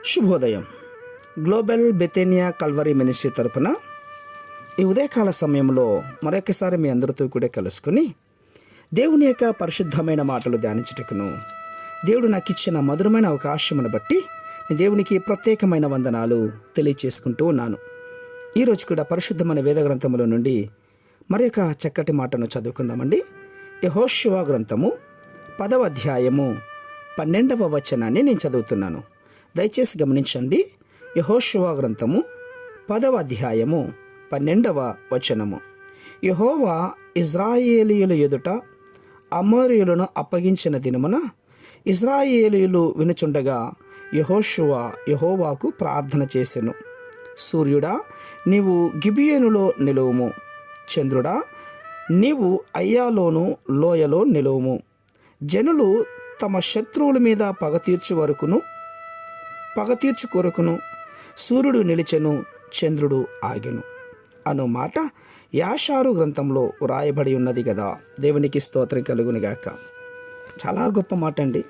శుభోదయం. Global బెతేనియా Calvary ministry తరపున ఈ ఉదయకాల సమయంలో మరొకసారి మీ అందరితో కూడా కలుసుకుని దేవుని యొక్క పరిశుద్ధమైన మాటలు ధ్యానించుటకును దేవుడు నాకు ఇచ్చిన మధురమైన అవకాశమును బట్టి దేవునికి ప్రత్యేకమైన వందనాలు తెలియచేసుకుంటూ ఉన్నాను. ఈరోజు కూడా పరిశుద్ధమైన వేద గ్రంథముల నుండి మరొక చక్కటి మాటను చదువుకుందామండి. యెహోషువ గ్రంథము 10వ అధ్యాయము 12వ వచనాన్ని నేను చదువుతున్నాను. దయచేసి గమనించండి. యెహోషువ గ్రంథము 10వ అధ్యాయము 12వ వచనము. యెహోవా ఇజ్రాయేలీయుల ఎదుట అమోరీయులను అప్పగించిన దినమున ఇజ్రాయేలీయులు వినుచుండగా యెహోషువ యెహోవాకు ప్రార్థన చేసెను. సూర్యుడా, నీవు గిబియోనులో నిలువుము. చంద్రుడా, నీవు అయ్యాలోను లోయలో నిలువుము. జనులు తమ శత్రువుల మీద పగ తీర్చు కొరకును సూర్యుడు నిలిచెను, చంద్రుడు ఆగెను అను మాట యాషారు గ్రంథంలో వ్రాయబడి ఉన్నది కదా. దేవునికి స్తోత్రం కలుగునుగాక. చాలా గొప్ప మాట అండి.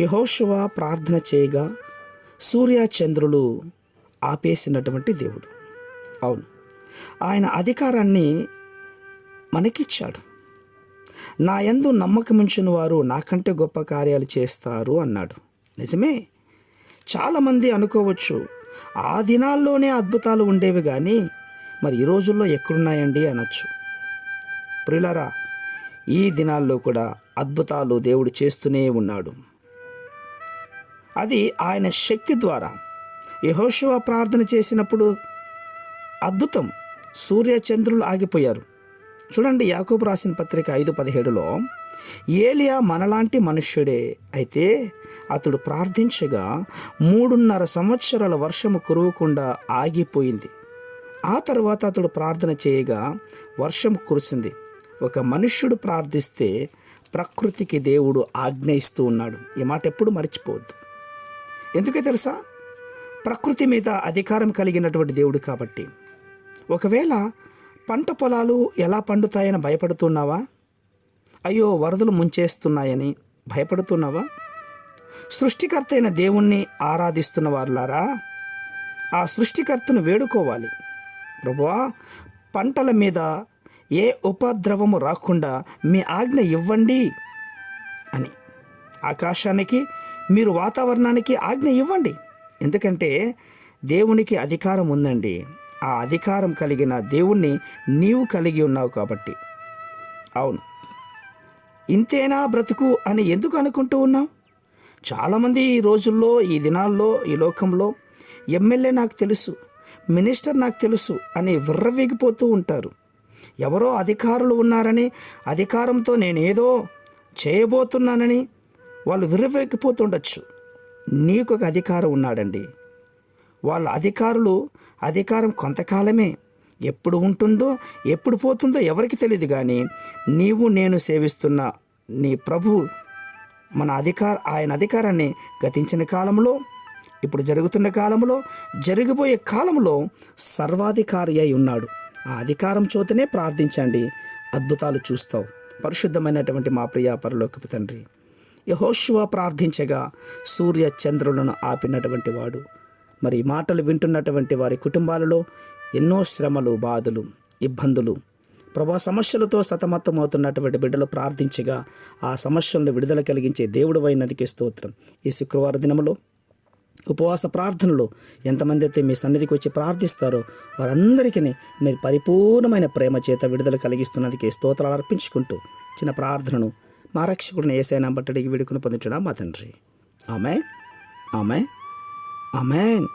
యెహోషువ ప్రార్థన చేయగా సూర్య చంద్రులు ఆపేసినటువంటి దేవుడు. అవును, ఆయన అధికారాన్ని మనకిచ్చాడు. నా యందు నమ్మకముంచిన వారు నాకంటే గొప్ప కార్యాలు చేస్తారు అన్నాడు. నిజమే. చాలామంది అనుకోవచ్చు, ఆ దినాల్లోనే అద్భుతాలు ఉండేవి కానీ మరి ఈ రోజుల్లో ఎక్కడున్నాయండి అనొచ్చు. ప్రియులారా, ఈ దినాల్లో కూడా అద్భుతాలు దేవుడు చేస్తూనే ఉన్నాడు. అది ఆయన శక్తి ద్వారా. యెహోషువ ప్రార్థన చేసినప్పుడు అద్భుతం, సూర్య చంద్రులు ఆగిపోయారు. చూడండి, యాకోబు రాసిన పత్రిక 5:17లో ఏలియా మనలాంటి మనుష్యుడే, అయితే అతడు ప్రార్థించగా 3.5 సంవత్సరాల వర్షము కురవకుండా ఆగిపోయింది. ఆ తర్వాత అతడు ప్రార్థన చేయగా వర్షం కురిసింది. ఒక మనుష్యుడు ప్రార్థిస్తే ప్రకృతికి దేవుడు ఆజ్ఞ ఇస్తూ ఉన్నాడు. ఈ మాట ఎప్పుడు మర్చిపోవద్దు. ఎందుకే తెలుసా? ప్రకృతి మీద అధికారం కలిగినటువంటి దేవుడు కాబట్టి. ఒకవేళ పంట పొలాలు ఎలా పండుతాయని భయపడుతున్నావా? అయ్యో, వరదలు ముంచేస్తున్నాయని భయపడుతున్నావా? సృష్టికర్త అయిన దేవుణ్ణి ఆరాధిస్తున్న వారులారా, ఆ సృష్టికర్తను వేడుకోవాలి. ప్రభువా, పంటల మీద ఏ ఉపద్రవము రాకుండా మీ ఆజ్ఞ ఇవ్వండి అని. ఆకాశానికి, మీరు వాతావరణానికి ఆజ్ఞ ఇవ్వండి. ఎందుకంటే దేవునికి అధికారం ఉందండి. ఆ అధికారం కలిగిన దేవుణ్ణి నీవు కలిగి ఉన్నావు కాబట్టి. అవును, ఇంతేనా బ్రతుకు అని ఎందుకు అనుకుంటూ ఉన్నావు? చాలామంది ఈ రోజుల్లో, ఈ దినాల్లో, ఈ లోకంలో ఎమ్మెల్యే నాకు తెలుసు, మినిస్టర్ నాకు తెలుసు అని విర్రవీగిపోతూ ఉంటారు. ఎవరో అధికారులు ఉన్నారని, అధికారంతో నేనేదో చేయబోతున్నానని వాళ్ళు విర్రవీగిపోతుండొచ్చు. నీకు ఒక అధికారం ఉన్నాడండి. వాళ్ళ అధికారం కొంతకాలమే. ఎప్పుడు ఉంటుందో ఎప్పుడు పోతుందో ఎవరికి తెలియదు. కానీ నీవు నేను సేవిస్తున్న నీ ప్రభు ఆయన అధికారాన్ని గతించిన కాలంలో, ఇప్పుడు జరుగుతున్న కాలంలో, జరిగిపోయే కాలంలో సర్వాధికారి అయి ఉన్నాడు. ఆ అధికారం చోతనే ప్రార్థించండి, అద్భుతాలు చూస్తావు. పరిశుద్ధమైనటువంటి మా ప్రియ పరలోకపు తండ్రి, యెహోషువ ప్రార్థించగా సూర్య చంద్రులను ఆపినటువంటి వాడు. మరి మాటలు వింటున్నటువంటి వారి కుటుంబాలలో ఎన్నో శ్రమలు, బాధలు, ఇబ్బందులు, ప్రభా సమస్యలతో సతమతమవుతున్నటువంటి బిడ్డలు ప్రార్థించగా ఆ సమస్యలను విడుదల కలిగించే దేవుడు అయినందుకే స్తోత్రం. ఈ శుక్రవార దినములో ఉపవాస ప్రార్థనలో ఎంతమంది అయితే మీ సన్నిధికి వచ్చి ప్రార్థిస్తారో వారందరికీ మీరు పరిపూర్ణమైన ప్రేమ చేత విడుదల కలిగిస్తున్నందుకే స్తోత్రాలు అర్పించుకుంటూ చిన్న ప్రార్థనను మా రక్షకుడిని యేసయ్య నామమున బట్టి వేడుకొని పొందుచున్నాం మా తండ్రి. ఆమేన్, ఆమేన్, ఆమేన్.